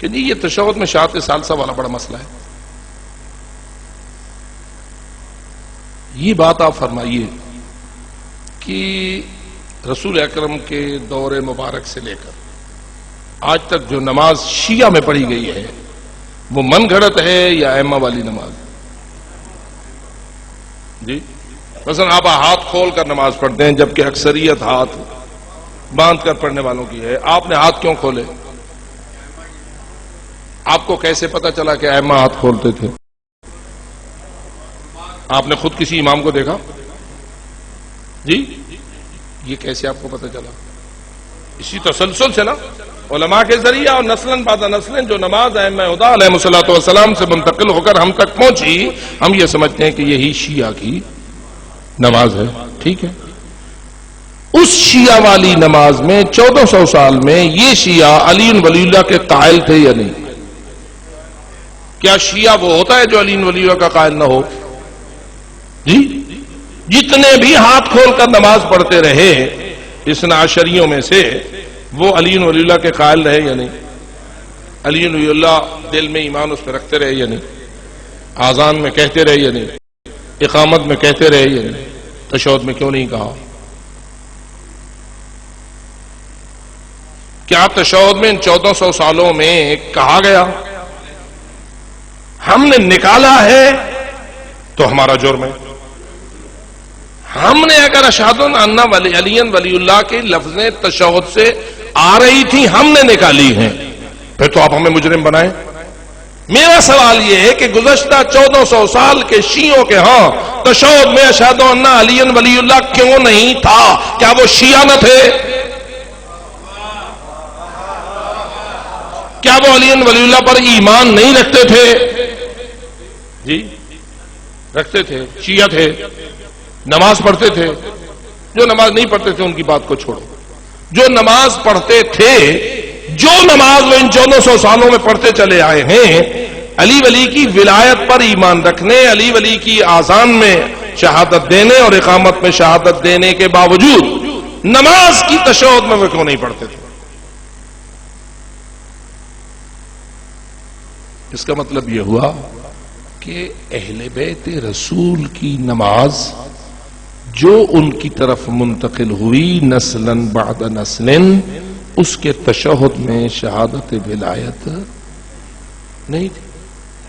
کہ جی یہ تشہد میں شہادت ثالثہ والا بڑا مسئلہ ہے. یہ بات آپ فرمائیے کہ رسول اکرم کے دور مبارک سے لے کر آج تک جو نماز شیعہ میں پڑھی گئی ہے وہ من گھڑت ہے یا ائمہ والی نماز؟ جی مثلا آپ ہاتھ کھول کر نماز پڑھتے ہیں جبکہ اکثریت ہاتھ باندھ کر پڑھنے والوں کی ہے. آپ نے ہاتھ کیوں کھولے؟ آپ کو کیسے پتا چلا کہ ائمہ ہاتھ کھولتے تھے؟ آپ نے خود کسی امام کو دیکھا؟ جی یہ کیسے آپ کو پتا چلا؟ اسی تسلسل سے نا علماء کے ذریعہ اور نسلاً بعد نسلاً جو نماز ائمہ ہدی علیہ الصلوۃ والسلام سے منتقل ہو کر ہم تک پہنچی، ہم یہ سمجھتے ہیں کہ یہی شیعہ کی نماز ہے. ٹھیک ہے، اس شیعہ والی نماز میں 1400 سال میں یہ شیعہ علی ولی اللہ کے قائل تھے یا نہیں؟ کیا شیعہ وہ ہوتا ہے جو علی ولی اللہ کا قائل نہ ہو؟ جی جتنے بھی ہاتھ کھول کر نماز پڑھتے رہے اثنا عشریوں میں سے وہ علی ولی اللہ کے قائل رہے یا نہیں؟ علی ولی اللہ دل میں ایمان اس پہ رکھتے رہے یا نہیں؟ آذان میں کہتے رہے یا نہیں؟ اقامت میں کہتے رہے یا نہیں؟ تشہد میں کیوں نہیں کہا؟ کیا تشہد میں ان 1400 سالوں میں کہا گیا؟ ہم نے نکالا ہے تو ہمارا جرم ہے. ہم نے اگر اشہد ان علی ولی اللہ کے لفظیں تشہد سے آ رہی تھی ہم نے نکالی ہیں پھر تو آپ ہمیں مجرم بنائیں. میرا سوال یہ ہے کہ گزشتہ 1400 سال کے شیعوں کے ہاں تشہد میں اشہد ان علی ولی اللہ کیوں نہیں تھا؟ کیا وہ شیعہ نہ تھے؟ کیا وہ علی ولی اللہ پر ایمان نہیں رکھتے تھے؟ جی رکھتے تھے، شیعہ تھے، نماز پڑھتے تھے. جو نماز نہیں پڑھتے تھے ان کی بات کو چھوڑو. جو نماز پڑھتے تھے، جو نماز وہ ان 1400 سالوں میں پڑھتے چلے آئے ہیں، علی ولی کی ولایت پر ایمان رکھنے، علی ولی کی آذان میں شہادت دینے اور اقامت میں شہادت دینے کے باوجود نماز کی تشہد میں وہ کیوں نہیں پڑھتے تھے؟ اس کا مطلب یہ ہوا کہ اہل بیت رسول کی نماز جو ان کی طرف منتقل ہوئی نسلاً بعد نسلاً، اس کے تشہد میں شہادت ولایت نہیں تھی.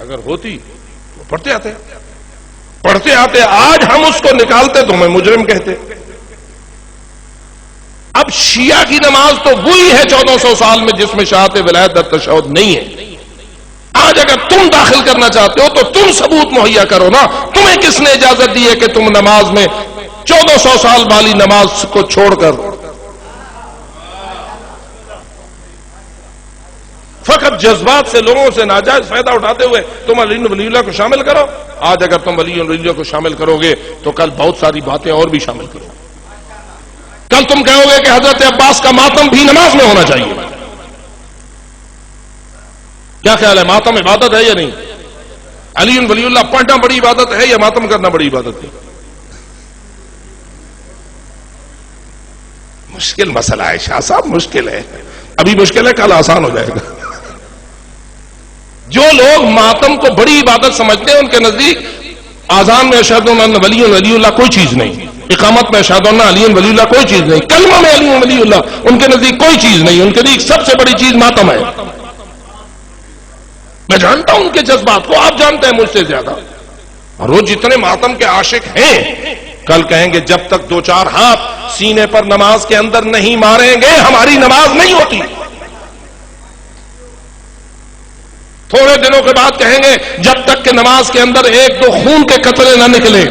اگر ہوتی تو پڑھتے آتے آج ہم اس کو نکالتے تو ہمیں مجرم کہتے. اب شیعہ کی نماز تو وہی ہے 1400 سال میں جس میں شہادت ولایت در تشہد نہیں ہے. آج اگر تم داخل کرنا چاہتے ہو تو تم ثبوت مہیا کرو نا. تمہیں کس نے اجازت دی ہے کہ تم نماز میں 1400 سال والی نماز کو چھوڑ کر فقط جذبات سے لوگوں سے ناجائز فائدہ اٹھاتے ہوئے تم علی ولی اللہ کو شامل کرو؟ آج اگر تم علی ولی اللہ کو شامل کرو گے تو کل بہت ساری باتیں اور بھی شامل کرو. کل تم کہو گے کہ حضرت عباس کا ماتم بھی نماز میں ہونا چاہیے. کیا خیال ہے، ماتم عبادت ہے یا نہیں؟ علی ولی اللہ پڑھنا بڑی عبادت ہے یا ماتم کرنا بڑی عبادت ہے؟ مشکل مسئلہ ہے شاہ صاحب، مشکل ہے. ابھی مشکل ہے، کل آسان ہو جائے گا. جو لوگ ماتم کو بڑی عبادت سمجھتے ہیں ان کے نزدیک آذان میں اشہد ان ولی اللہ کوئی چیز نہیں، اقامت میں اشہد ان علی ولی اللہ کوئی چیز نہیں، کلمہ میں علی ولی اللہ ان کے نزدیک کوئی چیز نہیں. ان کے نزدیک سب سے بڑی چیز ماتم ہے. میں جانتا ہوں ان کے جذبات کو، آپ جانتے ہیں مجھ سے زیادہ. اور وہ جتنے ماتم کے عاشق ہیں کل کہیں گے جب تک 2-4 ہاتھ سینے پر نماز کے اندر نہیں ماریں گے ہماری نماز نہیں ہوتی. تھوڑے دنوں کے بعد کہیں گے جب تک کہ نماز کے اندر 1-2 خون کے قطرے نہ نکلے،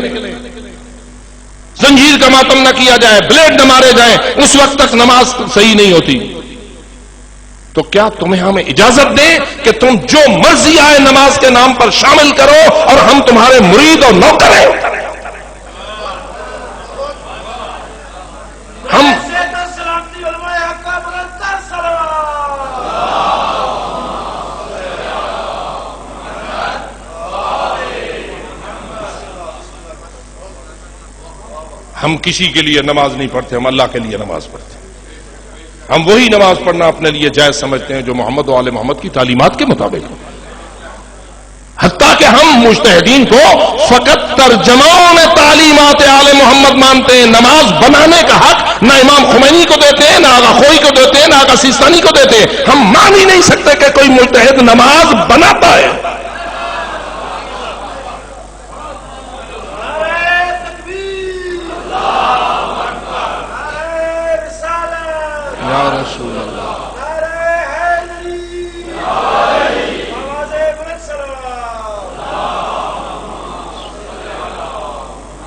زنجیر کا ماتم نہ کیا جائے، بلیڈ نہ مارے جائیں، اس وقت تک نماز صحیح نہیں ہوتی. تو کیا تمہیں ہمیں اجازت دیں کہ تم جو مرضی آئے نماز کے نام پر شامل کرو اور ہم تمہارے مرید اور نوکر ہیں؟ ہم کسی کے لیے نماز نہیں پڑھتے، ہم اللہ کے لیے نماز پڑھتے ہیں. ہم وہی نماز پڑھنا اپنے لیے جائز سمجھتے ہیں جو محمد و آل محمد کی تعلیمات کے مطابق ہو، حتیٰ کہ ہم مجتہدین کو فقط ترجماؤں میں تعلیمات آل محمد مانتے ہیں. نماز بنانے کا حق نہ امام خمینی کو دیتے ہیں، نہ آغا خوئی کو دیتے ہیں، نہ آغا سیستانی کو دیتے ہیں. ہم مان ہی نہیں سکتے کہ کوئی مجتہد نماز بناتا ہے. یا رسول اللہ،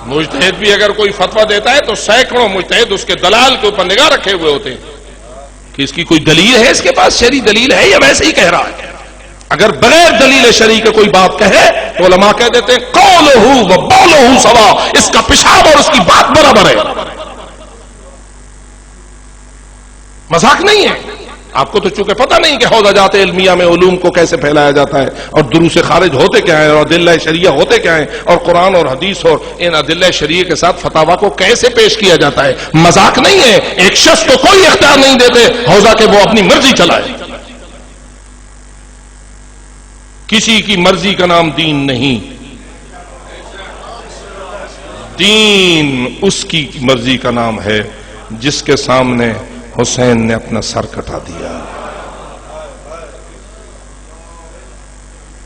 مجتہد بھی اگر کوئی فتویٰ دیتا ہے تو سینکڑوں مجتہد اس کے دلال کے اوپر نگاہ رکھے ہوئے ہوتے ہیں کہ اس کی کوئی دلیل ہے، اس کے پاس شرعی دلیل ہے یا ویسے ہی کہہ رہا ہے. اگر بغیر دلیل شرعی کے کوئی بات کہے تو علماء کہہ دیتے ہیں قولہ و بولہ سوا، اس کا پیشاب اور اس کی بات برابر ہے. مذاق نہیں ہے. آپ کو تو چونکہ پتہ نہیں کہ حوزہ جات علمیہ میں علوم کو کیسے پھیلایا جاتا ہے اور دروس خارج ہوتے کیا ہیں اور ادلہ شریعہ ہوتے کیا ہیں اور قرآن اور حدیث اور ان ادلہ شریعہ کے ساتھ فتاوا کو کیسے پیش کیا جاتا ہے. مذاق نہیں ہے. ایک شخص کو کوئی اختیار نہیں دیتے حوزہ کہ وہ اپنی مرضی چلائے. کسی کی مرضی کا نام دین نہیں. دین اس کی مرضی کا نام ہے جس کے سامنے حسین نے اپنا سر کٹا دیا.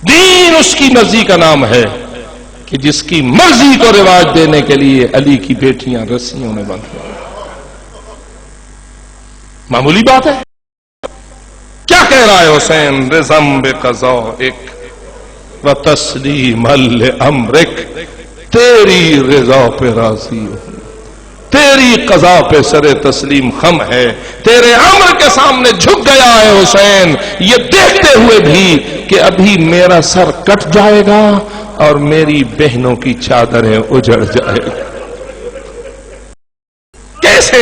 دین اس کی مرضی کا نام ہے کہ جس کی مرضی کو رواج دینے کے لیے علی کی بیٹیاں رسیوں میں بند ہوئی. معمولی بات ہے. کیا کہہ رہا ہے حسین؟ رزم بقضائک و تسلیم لامرک، تیری رضا پہ راضی ہوں، تیری قضا پہ سر تسلیم خم ہے. تیرے امر کے سامنے جھک گیا ہے حسین، یہ دیکھتے ہوئے بھی کہ ابھی میرا سر کٹ جائے گا اور میری بہنوں کی چادریں اجڑ جائے گی. کیسے